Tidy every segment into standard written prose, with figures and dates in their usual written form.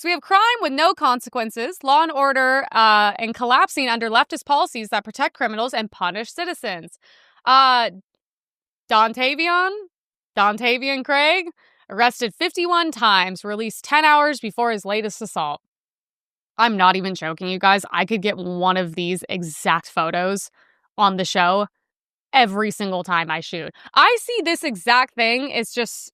So we have crime with no consequences, law and order, and collapsing under leftist policies that protect criminals and punish citizens. Uh, Dontavian Craig, arrested 51 times, released 10 hours before his latest assault. I'm not even joking, you guys. I could get one of these exact photos on the show every single time I shoot. I see this exact thing. It's just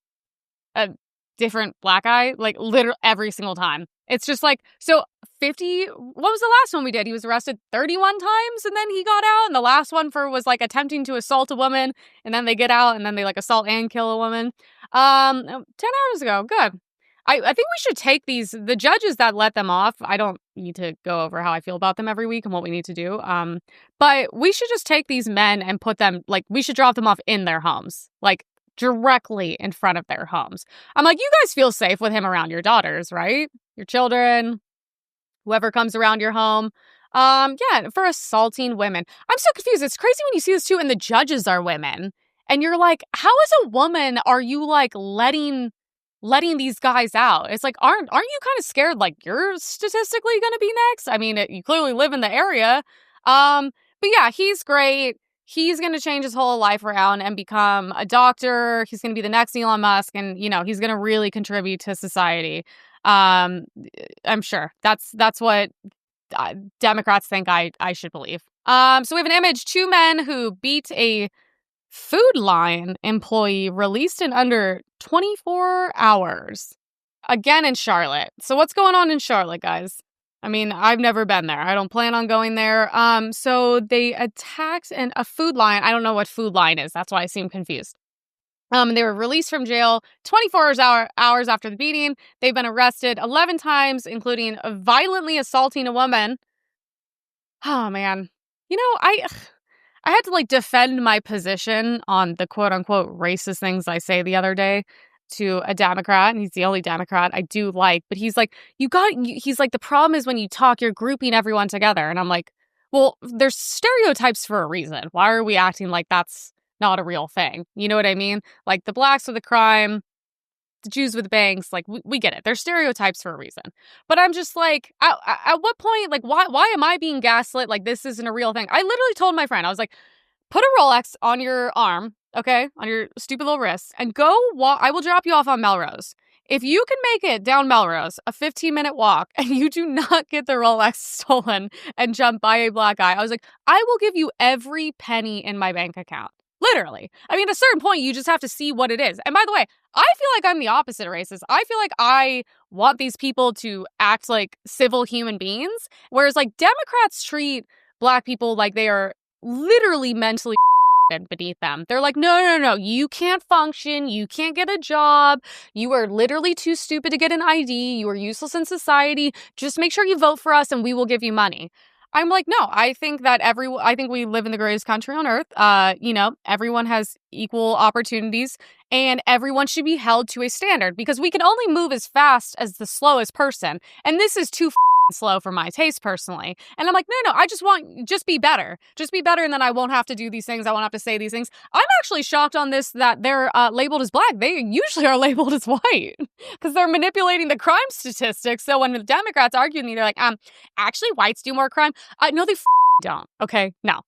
a different black guy, like literally every single time. It's just like, so 50, what was the last one we did? He was arrested 31 times and then he got out. And the last one was like attempting to assault a woman, and then they get out and then they like assault and kill a woman. 10 hours ago. Good. I think we should take the judges that let them off. I don't need to go over how I feel about them every week and what we need to do. But we should just take these men and put them, like, we should drop them off in their homes, like directly in front of their homes. I'm like, you guys feel safe with him around your daughters, right? Your children, whoever comes around your home. Yeah, for assaulting women. I'm so confused. It's crazy when you see this too, and the judges are women. And you're like, how as a woman are you like letting these guys out? It's like, aren't you kind of scared like you're statistically going to be next? I mean, you clearly live in the area. But yeah, he's great. He's going to change his whole life around and become a doctor. He's going to be the next Elon Musk, and he's going to really contribute to society. I'm sure that's what Democrats think I should believe. So we have an image: two men who beat a Food Line employee released in under 24 hours. Again in Charlotte. So what's going on in Charlotte, guys? I mean, I've never been there. I don't plan on going there. So they attacked a Food Line. I don't know what Food Line is. That's why I seem confused. They were released from jail 24 hours after the beating. They've been arrested 11 times, including violently assaulting a woman. Oh, man. I had to like defend my position on the quote unquote racist things I say the other day to a Democrat, and he's the only Democrat I do like, but he's like, he's like, the problem is when you talk, you're grouping everyone together. And I'm like, well, there's stereotypes for a reason. Why are we acting like that's not a real thing? You know what I mean? Like the blacks with the crime, the Jews with the banks, like we get it. There's stereotypes for a reason. But I'm just like, at what point, like, why am I being gaslit? Like, this isn't a real thing. I literally told my friend, I was like, put a Rolex on your arm, okay, on your stupid little wrist, and go walk. I will drop you off on Melrose. If you can make it down Melrose, a 15-minute walk, and you do not get the Rolex stolen and jump by a black guy, I was like, I will give you every penny in my bank account. Literally. I mean, at a certain point, you just have to see what it is. And by the way, I feel like I'm the opposite of racist. I feel like I want these people to act like civil human beings, whereas like Democrats treat black people like they are literally mentally beneath them. They're like, no, you can't function, you can't get a job, you are literally too stupid to get an ID, you are useless in society, just make sure you vote for us and we will give you money. I'm like, no, I think we live in the greatest country on earth. Everyone has equal opportunities and everyone should be held to a standard because we can only move as fast as the slowest person. And this is too slow for my taste personally. And I'm like, no, I just be better. Just be better, and then I won't have to do these things. I won't have to say these things. I'm actually shocked on this that they're labeled as black. They usually are labeled as white because they're manipulating the crime statistics. So when the Democrats argue with me, they're like, actually whites do more crime. No, they don't. Okay, no.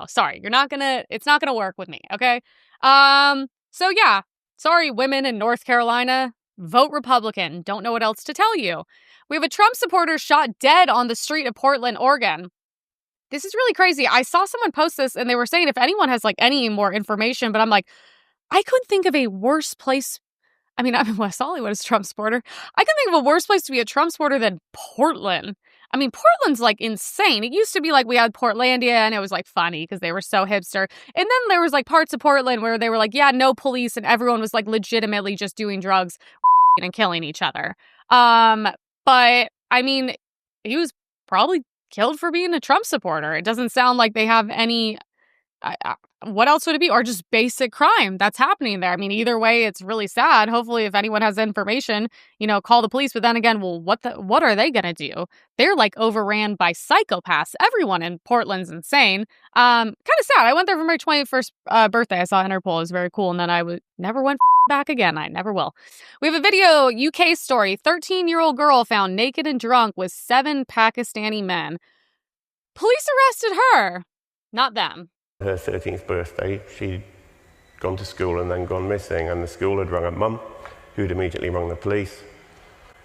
Sorry, it's not gonna work with me. Okay. So yeah, sorry, women in North Carolina, vote Republican. Don't know what else to tell you. We have a Trump supporter shot dead on the street of Portland, Oregon. This is really crazy. I saw someone post this and they were saying if anyone has like any more information, but I'm like, I couldn't think of a worse place. I mean, I'm in West Hollywood as a Trump supporter. I can think of a worse place to be a Trump supporter than Portland. I mean, Portland's like insane. It used to be like we had Portlandia and it was like funny because they were so hipster. And then there was like parts of Portland where they were like, yeah, no police, and everyone was like legitimately just doing drugs and killing each other. But I mean, he was probably killed for being a Trump supporter. It doesn't sound like they have any what else would it be? Or just basic crime that's happening there. I mean, either way, it's really sad. Hopefully, if anyone has information, call the police. But then again, well, what are they gonna do? They're like overran by psychopaths. Everyone in Portland's insane. Kind of sad. I went there for my 21st birthday. I saw Interpol. It was very cool. And then never went back again. I never will. We have a video, UK story. 13-year-old girl found naked and drunk with 7 Pakistani men. Police arrested her, not them. Her 13th birthday, she'd gone to school and then gone missing, and the school had rung her mum, who'd immediately rung the police,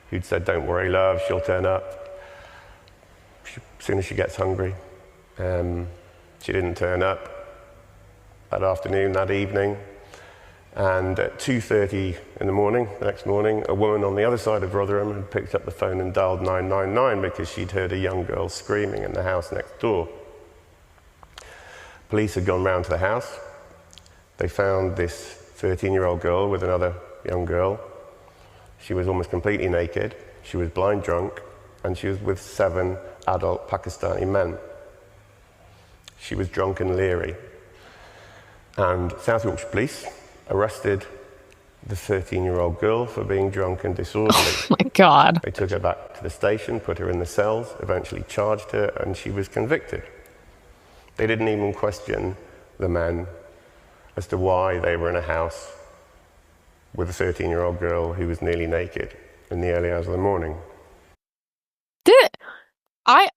who'd said, "Don't worry, love, she'll turn up as soon as she gets hungry." She didn't turn up that afternoon, that evening, and at 2:30 in the morning, the next morning, a woman on the other side of Rotherham had picked up the phone and dialed 999 because she'd heard a young girl screaming in the house next door. Police had gone round to the house. They found this 13-year-old girl with another young girl. She was almost completely naked. She was blind drunk, and she was with 7 adult Pakistani men. She was drunk and leery. And South Yorkshire Police arrested the 13-year-old girl for being drunk and disorderly. Oh my God. They took her back to the station, put her in the cells, eventually charged her, and she was convicted. They didn't even question the men as to why they were in a house with a 13-year-old girl who was nearly naked in the early hours of the morning. I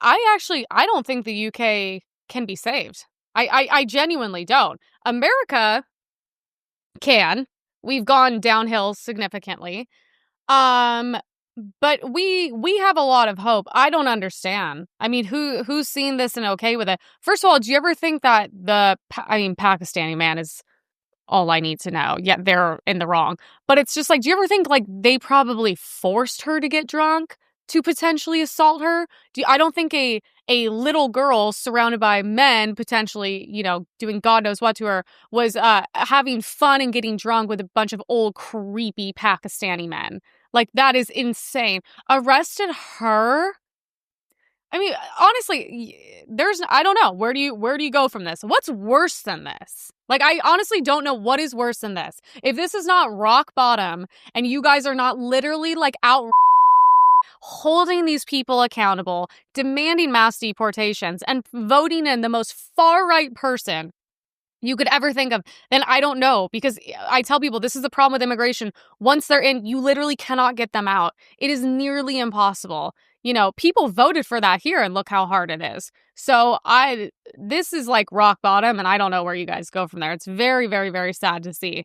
don't think the UK can be saved. I genuinely don't. America can. We've gone downhill significantly. But we have a lot of hope. I don't understand. I mean, who's seen this and okay with it? First of all, do you ever think that Pakistani man is all I need to know? Yeah, they're in the wrong. But it's just like, do you ever think like they probably forced her to get drunk to potentially assault her? I don't think a little girl surrounded by men, potentially, doing God knows what to her, was having fun and getting drunk with a bunch of old, creepy Pakistani men. Like, that is insane. Arrested her? I mean, honestly, I don't know. Where do you go from this? What's worse than this? Like, I honestly don't know what is worse than this. If this is not rock bottom and you guys are not literally like out holding these people accountable, demanding mass deportations, and voting in the most far-right person you could ever think of, then I don't know. Because I tell people this is the problem with immigration. Once they're in, you literally cannot get them out. It is nearly impossible. People voted for that here, and look how hard it is. So this is like rock bottom, and I don't know where you guys go from there. It's very, very, very sad to see.